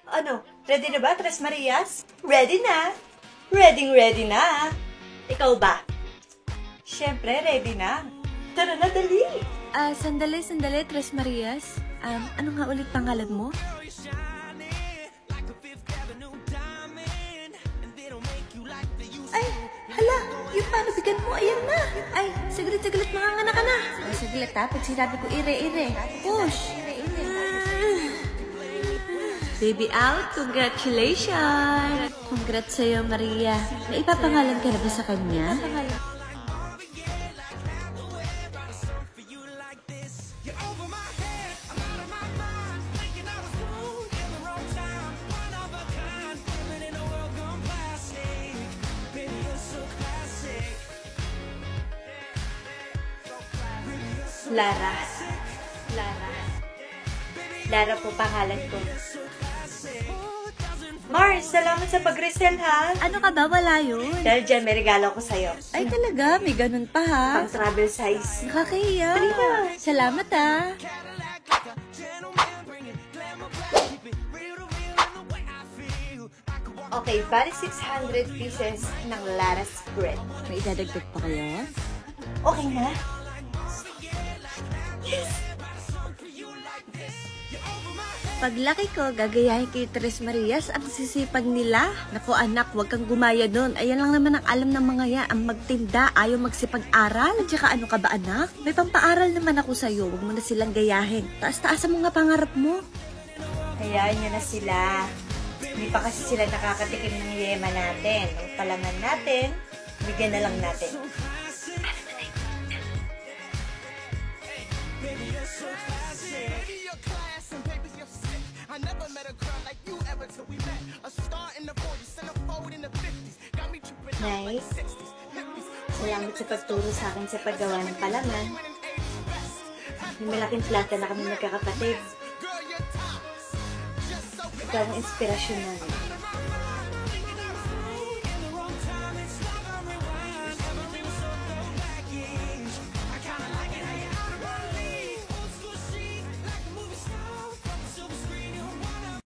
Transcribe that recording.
Ano, ready na ba, Tres Marias? Ready na! Ready na! Ikaw ba? Siyempre, ready na. Tara na, dali! Sandali, Tres Marias. Ano nga ulit pangalan mo? Ay, hala! Yung panubigan mo, ayan na! Ay, saglit, makangana ka na! Ay, saglit ha, pag sinabi ko ire. Push! Baby out, congratulations! Congrats sa'yo, Maria. May ipapangalan ka na ba sa kanya? Lara po pangalan ko. Mars, salamat sa pag-resell, ha? Ano ka ba? Wala yun. Dahil dyan, may regalo ko sa'yo. Ay, talaga? May ganun pa, ha? Pang travel size. Nakakahiya. Salamat, ha? Okay, bali 600 pieces ng Lara spread. May idadagdag pa kayo? Okay na? Paglaki ko, gagayahin kay Tres Marias ang sisipag nila. Naku anak, huwag kang gumaya doon. Ayan lang naman ang alam ng mga yan. Ang magtinda, ayaw magsipag-aral. At saka ano ka ba anak? May pampaaral naman ako sa'yo. Huwag mo na silang gayahin. Taas-taasan mo nga pangarap mo. Hayaan nyo na sila. Hindi pa kasi sila nakakatikim ng yema natin. Ang palaman natin, bigyan na lang natin. Nice. Salamat sa pagturo sa akin sa paggawa ng palaman. May malaking plata na kami nagkakapatid. Ikaw ang inspirasyon namin.